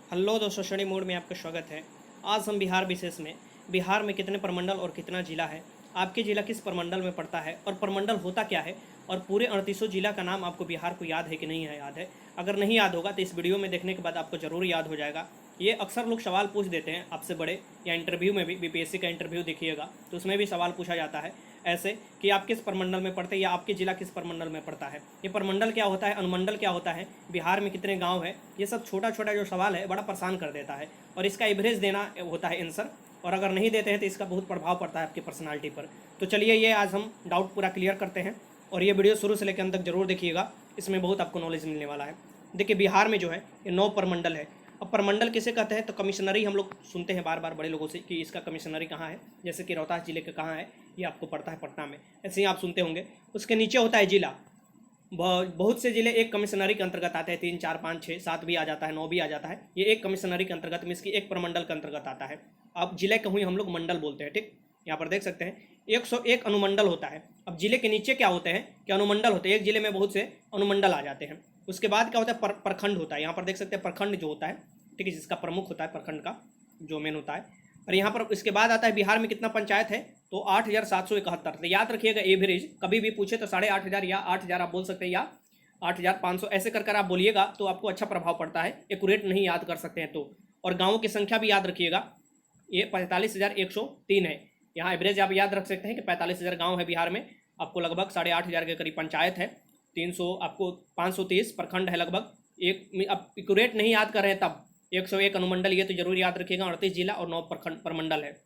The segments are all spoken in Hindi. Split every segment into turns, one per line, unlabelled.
हेलो दोस्तों, स्टडी मोड में आपका स्वागत है। आज हम बिहार विशेष में बिहार में कितने प्रमंडल और कितना जिला है, आपके जिला किस प्रमंडल में पड़ता है और प्रमंडल होता क्या है, और पूरे 38 जिला का नाम आपको बिहार को याद है कि नहीं है याद है। अगर नहीं याद होगा तो इस वीडियो में देखने के बाद आपको ज़रूर याद हो जाएगा। ये अक्सर लोग सवाल पूछ देते हैं आपसे बड़े, या इंटरव्यू में भी बीपीएससी का इंटरव्यू देखिएगा तो उसमें भी सवाल पूछा जाता है ऐसे कि आप किस प्रमंडल में पढ़ते हैं या आपके जिला किस प्रमंडल में पड़ता है। ये प्रमंडल क्या होता है, अनुमंडल क्या होता है, बिहार में कितने गांव है, ये सब छोटा छोटा जो सवाल है बड़ा परेशान कर देता है और इसका एवरेज देना होता है आंसर। और अगर नहीं देते हैं तो इसका बहुत प्रभाव पड़ता है आपकी पर्सनालिटी पर। तो चलिए ये आज हम डाउट पूरा क्लियर करते हैं और ये वीडियो शुरू से लेकर अंत तक जरूर देखिएगा, इसमें बहुत आपको नॉलेज मिलने वाला है। देखिए बिहार में जो है ये 9 प्रमंडल है। अब प्रमंडल किसे कहते हैं तो कमिश्नरी हम लोग सुनते हैं बार बार बड़े लोगों से कि इसका कमिश्नरी कहाँ है, जैसे कि रोहतास जिले का कहाँ है, ये आपको पड़ता है पटना में, ऐसे ही आप सुनते होंगे। उसके नीचे होता है जिला। बहुत से जिले एक कमिश्नरी के अंतर्गत आते हैं, 3 4 5 6 7 भी आ जाता है, 9 भी आ जाता है। ये एक कमिश्नरी के अंतर्गत में इसकी एक प्रमंडल के अंतर्गत आता है। अब जिले को ही हम लोग मंडल बोलते हैं, ठीक। यहाँ पर देख सकते हैं 101 अनुमंडल होता है। अब जिले के नीचे क्या होते हैं कि अनुमंडल होते हैं, एक जिले में बहुत से अनुमंडल आ जाते हैं। उसके बाद क्या होता है, प्रखंड होता है। यहाँ पर देख सकते हैं प्रखंड जो होता है, ठीक है, जिसका प्रमुख होता है प्रखंड का जो मेन होता है। और यहाँ पर इसके बाद आता है बिहार में कितना पंचायत है तो 8771। तो याद रखिएगा एवरेज कभी भी पूछे तो 8500 या 8000 आप बोल सकते हैं, या 8500 ऐसे कर आप बोलिएगा तो आपको अच्छा प्रभाव पड़ता है। एक्यूरेट नहीं याद कर सकते हैं तो। और गाँवों की संख्या भी याद रखिएगा, ये 45,103 है। यहाँ एवरेज आप याद रख सकते हैं कि 45,000 गाँव है बिहार में। आपको लगभग 8500 के करीब पंचायत है, 300 आपको 530 प्रखंड है लगभग। एक आप एक्यूरेट नहीं याद कर रहे हैं तब 101 अनुमंडल, ये तो जरूर याद रखिएगा। 38 जिला और 9 प्रखंड प्रमंडल है।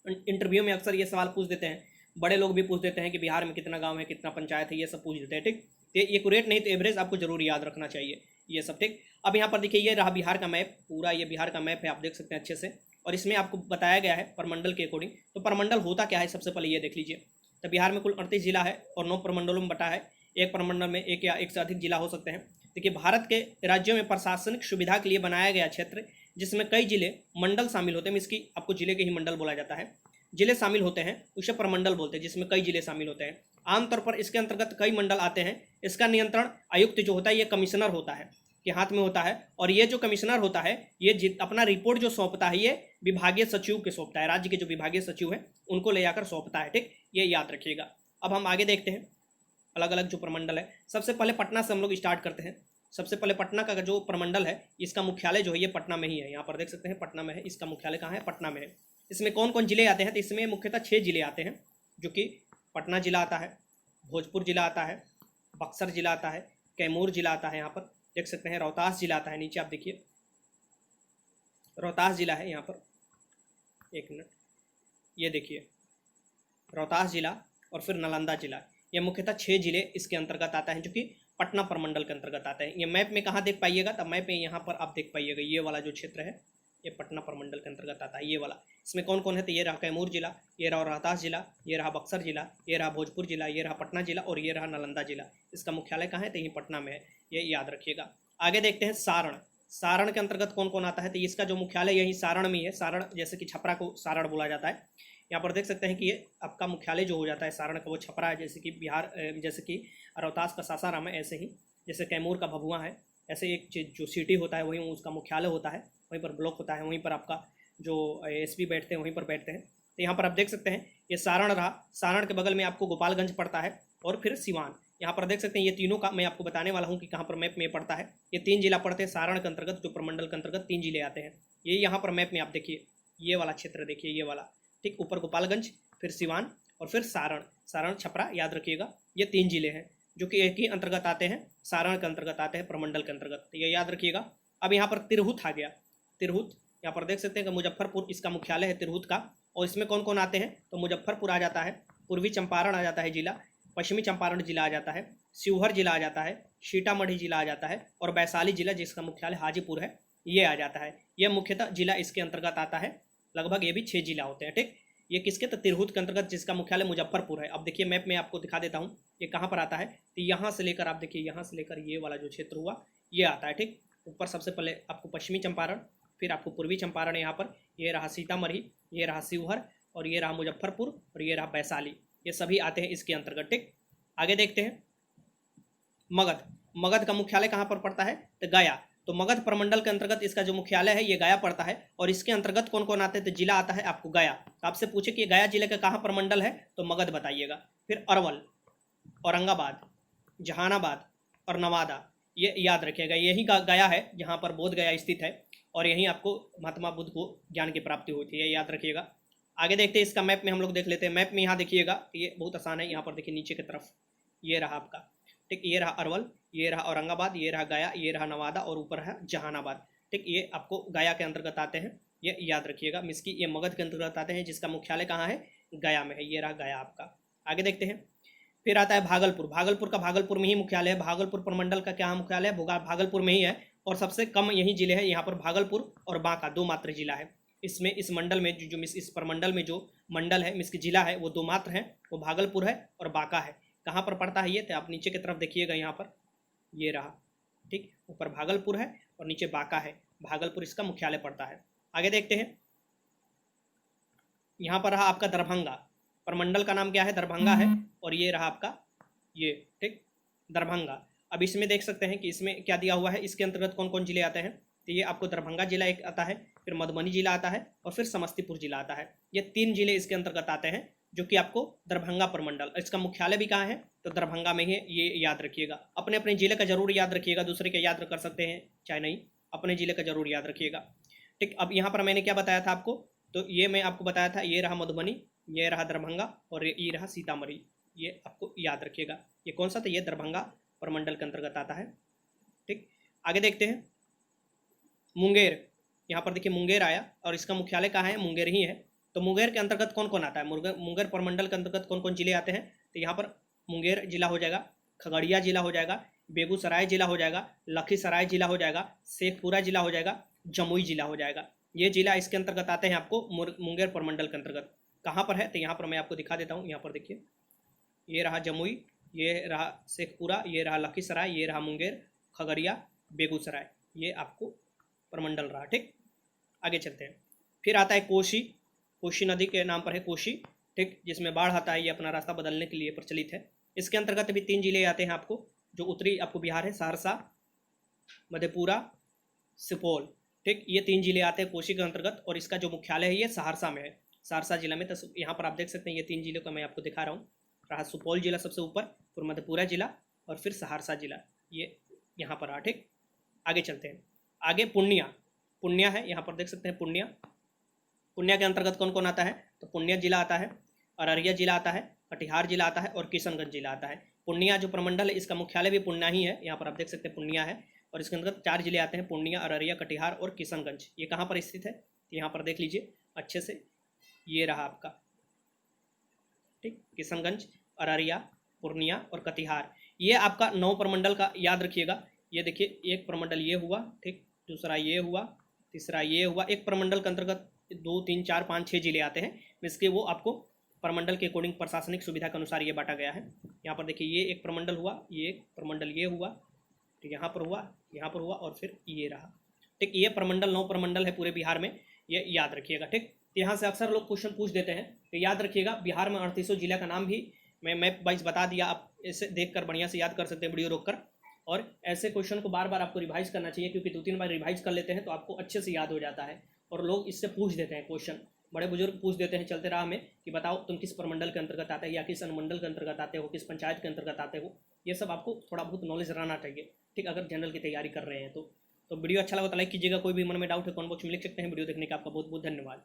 इंटरव्यू में अक्सर ये सवाल पूछ देते हैं, बड़े लोग भी पूछ देते हैं कि बिहार में कितना गांव है, कितना पंचायत है, ये सब पूछ देते हैं, ठीक। तो ये एक्यूरेट नहीं तो एवरेज आपको जरूर याद रखना चाहिए ये सब, ठीक। अब यहाँ पर देखिए ये रहा बिहार का मैप, पूरा ये बिहार का मैप है, आप देख सकते हैं अच्छे से। और इसमें आपको बताया गया है प्रमंडल के अकॉर्डिंग। तो प्रमंडल होता क्या है सबसे पहले ये देख लीजिए। तो बिहार में कुल 38 जिला है और 9 प्रमंडलों में बटा है। एक प्रमंडल में एक या एक से अधिक जिला हो सकते हैं। देखिए भारत के राज्यों में प्रशासनिक सुविधा के लिए बनाया गया क्षेत्र जिसमें कई जिले मंडल शामिल होते हैं। इसकी आपको जिले के ही मंडल बोला जाता है, जिले शामिल होते हैं उसे प्रमंडल बोलते हैं, जिसमें कई जिले शामिल होते हैं। आमतौर पर इसके अंतर्गत कई मंडल आते हैं। इसका नियंत्रण आयुक्त जो होता है ये कमिश्नर होता है के हाथ में होता है। और ये जो कमिश्नर होता है ये अपना रिपोर्ट जो सौंपता है ये विभागीय सचिव के सौंपता है, राज्य के जो विभागीय सचिव है उनको ले जाकर सौंपता है, ठीक। ये याद रखिएगा। अब हम आगे देखते हैं अलग अलग जो प्रमंडल है। सबसे पहले पटना से हम लोग स्टार्ट करते हैं। सबसे पहले पटना का जो प्रमंडल है इसका मुख्यालय जो है ये पटना में ही है। यहाँ पर देख सकते हैं पटना में है, इसका मुख्यालय कहाँ है, पटना में है। इसमें कौन कौन जिले आते हैं तो इसमें मुख्यतः 6 जिले आते हैं, जो कि पटना जिला आता है, भोजपुर जिला आता है, बक्सर जिला आता है, कैमूर जिला आता है। यहाँ पर देख सकते हैं रोहतास जिला आता है, नीचे आप देखिए रोहतास जिला है यहाँ पर, एक मिनट, ये देखिए रोहतास जिला और फिर नालंदा जिला। ये मुख्यतः 6 जिले इसके अंतर्गत आता है जो कि पटना प्रमंडल के अंतर्गत आते हैं। ये मैप में कहाँ देख पाइएगा तो मैप में यहाँ पर आप देख पाइएगा, ये वाला जो क्षेत्र है ये पटना प्रमंडल के अंतर्गत आता है, ये वाला। इसमें कौन कौन है तो ये रहा कैमूर जिला, ये रहा रोहतास जिला, ये रहा बक्सर जिला, ये रहा भोजपुर जिला, ये रहा पटना जिला और ये रहा नालंदा जिला। इसका मुख्यालय कहाँ है तो यही पटना में है, ये याद रखिएगा। आगे देखते हैं सारण। सारण के अंतर्गत कौन कौन आता है तो इसका जो मुख्यालय यही सारण में ही है। सारण जैसे कि छपरा को सारण बोला जाता है। यहाँ पर देख सकते हैं कि ये आपका मुख्यालय जो हो जाता है सारण का वो छपरा है, जैसे कि बिहार, जैसे कि रोहतास का सासाराम है, ऐसे ही जैसे कैमूर का भभुआ है, ऐसे एक जो सिटी होता है वहीं उसका मुख्यालय होता है, वहीं पर ब्लॉक होता है, वहीं पर आपका जो एसपी बैठते हैं वहीं पर बैठते हैं। तो यहाँ पर आप देख सकते हैं ये सारण रहा। सारण के बगल में आपको गोपालगंज पड़ता है और फिर सिवान। यहाँ पर देख सकते हैं ये तीनों का मैं आपको बताने वाला हूँ कि कहाँ पर मैप में पड़ता है। ये 3 जिला पड़ते हैं सारण के अंतर्गत, जो प्रमंडल के अंतर्गत 3 जिले आते हैं। ये यहाँ पर मैप में आप देखिए ये वाला क्षेत्र देखिए, ये वाला, ठीक। ऊपर गोपालगंज, फिर सिवान और फिर सारण। सारण छपरा याद रखिएगा, ये 3 जिले हैं जो कि एक ही अंतर्गत आते हैं, सारण के अंतर्गत आते हैं प्रमंडल के अंतर्गत, तो ये याद रखिएगा। अब यहाँ पर तिरहुत आ गया। तिरहुत यहाँ पर देख सकते हैं कि मुजफ्फरपुर इसका मुख्यालय है तिरहुत का। और इसमें कौन कौन आते हैं तो मुजफ्फरपुर आ जाता है, पूर्वी चंपारण आ जाता है जिला, पश्चिमी चंपारण जिला आ जाता है, शिवहर जिला आ जाता है, सीतामढ़ी जिला आ जाता है और वैशाली जिला जिसका मुख्यालय हाजीपुर है ये आ जाता है। ये मुख्यतः जिला इसके अंतर्गत आता है। लगभग ये भी 6 जिला होते हैं, ठीक। ये किसके तो तिरहुत के अंतर्गत जिसका मुख्यालय मुजफ्फरपुर है। अब देखिए मैप में आपको दिखा देता हूँ ये कहाँ पर आता है। तो यहाँ से लेकर आप देखिए, यहाँ से लेकर ये वाला जो क्षेत्र हुआ ये आता है, ठीक। ऊपर सबसे पहले आपको पश्चिमी चंपारण, फिर आपको पूर्वी चंपारण, यहाँ पर ये रहा सीतामढ़ी, ये रहा शिवहर और ये रहा मुजफ्फरपुर और ये रहा वैशाली, ये सभी आते हैं इसके अंतर्गत, ठीक। आगे देखते हैं मगध। मगध का मुख्यालय कहाँ पर पड़ता है तो गया। तो मगध प्रमंडल के अंतर्गत इसका जो मुख्यालय है ये गया पड़ता है, और इसके अंतर्गत कौन कौन आते हैं, तो जिला आता है आपको गया। तो आपसे पूछे कि गया जिले का कहाँ प्रमंडल है, तो मगध बताइएगा। फिर अरवल, औरंगाबाद, जहानाबाद और नवादा, ये याद रखिएगा। यही गया है जहाँ पर बोध गया स्थित है, और यहीं आपको महात्मा बुद्ध को ज्ञान की प्राप्ति हुई थी, ये याद रखिएगा। आगे देखते हैं, इसका मैप में हम लोग देख लेते हैं। मैप में यहाँ देखिएगा, ये बहुत आसान है। यहाँ पर देखिए नीचे की तरफ ये रहा आपका, ठीक, ये रहा अरवल, ये रहा औरंगाबाद, ये रहा गया, ये रहा नवादा और ऊपर है जहानाबाद। ठीक, ये आपको गया के अंतर्गत आते हैं, ये याद रखिएगा। मिस्की ये मगध के अंतर्गत आते हैं, जिसका मुख्यालय कहाँ है, गया में है। ये रहा गया आपका। आगे देखते हैं, फिर आता है भागलपुर। भागलपुर का भागलपुर में ही मुख्यालय है। भागलपुर प्रमंडल का क्या मुख्यालय है, भागलपुर में ही है, और सबसे कम यही जिले हैं यहाँ पर, भागलपुर और बांका, दो मात्र जिला है इसमें। इस मंडल में जो इस प्रमंडल में जो मंडल है, मिस्क जिला है, वो दो मात्र है, वो भागलपुर है और बांका है। कहाँ पर पड़ता है ये, तो आप नीचे की तरफ देखिएगा, यहाँ पर ये रहा, ठीक, ऊपर भागलपुर है और नीचे बांका है। भागलपुर इसका मुख्यालय पड़ता है। आगे देखते हैं, यहाँ पर रहा आपका दरभंगा। प्रमंडल का नाम क्या है, दरभंगा है, और ये रहा आपका ये, ठीक, दरभंगा। अब इसमें देख सकते हैं कि इसमें क्या दिया हुआ है, इसके अंतर्गत कौन कौन जिले आते हैं। तो ये आपको दरभंगा जिला एक आता है, फिर मधुबनी जिला आता है, और फिर समस्तीपुर जिला आता है। ये 3 जिले इसके अंतर्गत आते हैं, जो कि आपको दरभंगा प्रमंडल। इसका मुख्यालय भी कहाँ है, तो दरभंगा में ही, ये याद रखिएगा। अपने अपने जिले का जरूर याद रखिएगा, दूसरे के याद कर सकते हैं चाहे नहीं, अपने जिले का जरूर याद रखिएगा। ठीक, अब यहाँ पर मैंने क्या बताया था आपको, तो ये मैं आपको बताया था, ये रहा मधुबनी, ये रहा दरभंगा और ये रहा सीतामढ़ी, ये आपको याद रखिएगा। ये कौन सा था, ये दरभंगा प्रमंडल के अंतर्गत आता है। ठीक, आगे देखते हैं, मुंगेर। यहाँ पर देखिए मुंगेर आया, और इसका मुख्यालय कहाँ है, मुंगेर ही है। तो मुंगेर के अंतर्गत कौन कौन आता है, मुंगेर प्रमंडल के अंतर्गत कौन कौन जिले आते हैं, तो यहाँ पर मुंगेर जिला हो जाएगा, खगड़िया जिला हो जाएगा, बेगूसराय जिला हो जाएगा, लखीसराय जिला हो जाएगा, शेखपुरा जिला हो जाएगा, जमुई जिला हो जाएगा। ये जिला इसके अंतर्गत आते हैं आपको मुंगेर प्रमंडल के अंतर्गत। कहाँ पर है, तो यहाँ पर मैं आपको दिखा देता हूँ। यहाँ पर देखिए, ये रहा जमुई, ये रहा शेखपुरा, ये रहा लखीसराय, ये रहा मुंगेर, खगड़िया, बेगूसराय, ये आपको प्रमंडल रहा। ठीक, आगे चलते हैं। फिर आता है कोसी। कोसी नदी के नाम पर है कोसी, ठीक, जिसमें बाढ़ आता है, ये अपना रास्ता बदलने के लिए प्रचलित है। इसके अंतर्गत भी 3 जिले आते हैं आपको, जो उत्तरी आपको बिहार है, सहरसा, मधेपुरा, सुपौल। ठीक, ये 3 जिले आते हैं कोसी के अंतर्गत, और इसका जो मुख्यालय है ये सहरसा में है, सहरसा जिला में। तो यहाँ पर आप देख सकते हैं, ये 3 जिलों का मैं आपको दिखा रहा हूँ। रहा सुपौल जिला सबसे ऊपर, फिर मधेपुरा जिला और फिर सहरसा जिला, ये यहाँ पर रहा। ठीक, आगे चलते हैं। आगे पूर्णिया। पूर्णिया है, यहाँ पर देख सकते हैं पूर्णिया। पूर्णिया के अंतर्गत कौन कौन आता है, तो पूर्णिया जिला आता है, अररिया जिला आता है, कटिहार जिला आता है और किशनगंज जिला आता है। पूर्णिया जो प्रमंडल है, इसका मुख्यालय भी पूर्णिया ही है। यहाँ पर आप देख सकते हैं पूर्णिया है, और इसके अंतर्गत 4 जिले आते हैं, पूर्णिया, अररिया, कटिहार और किशनगंज। ये कहाँ पर स्थित है, यहाँ पर देख लीजिए अच्छे से, ये रहा आपका, ठीक, किशनगंज, अररिया, पूर्णिया और कटिहार। ये आपका 9 प्रमंडल का याद रखिएगा। ये देखिए, एक प्रमंडल ये हुआ, ठीक, दूसरा ये हुआ, तीसरा ये हुआ। एक प्रमंडल के अंतर्गत 2, 3, 4, 5, 6 जिले आते हैं, इसके वो आपको प्रमंडल के अकॉर्डिंग प्रशासनिक सुविधा के अनुसार ये बांटा गया है। यहाँ पर देखिए, ये एक प्रमंडल हुआ, ये एक प्रमंडल ये हुआ, तो यहाँ पर हुआ, यहाँ पर हुआ और फिर ये रहा। ठीक, ये प्रमंडल 9 प्रमंडल है पूरे बिहार में, ये याद रखिएगा। ठीक, यहाँ से अक्सर लोग क्वेश्चन पूछ देते हैं, तो याद रखिएगा, बिहार में 38 जिला का नाम भी मैं मैप वाइज बता दिया। आप इसे देखकर बढ़िया से याद कर सकते हैं वीडियो रोककर, और ऐसे क्वेश्चन को बार बार आपको रिवाइज करना चाहिए, क्योंकि 2-3 बार रिवाइज कर लेते हैं तो आपको अच्छे से याद हो जाता है। और लोग इससे पूछ देते हैं क्वेश्चन, बड़े बुजुर्ग पूछ देते हैं चलते राह में कि बताओ तुम किस प्रमंडल के अंतर्गत आते हो, या किस अनुमंडल के अंतर्गत आते हो, किस पंचायत के अंतर्गत आते हो। ये सब आपको थोड़ा बहुत नॉलेज रहना चाहिए, ठीक, अगर जनरल की तैयारी कर रहे हैं तो वीडियो अच्छा लगा तो लाइक कीजिएगा। कोई भी मन में डाउट है कमेंट बॉक्स में लिख सकते हैं। वीडियो देखने का आपका बहुत बहुत धन्यवाद।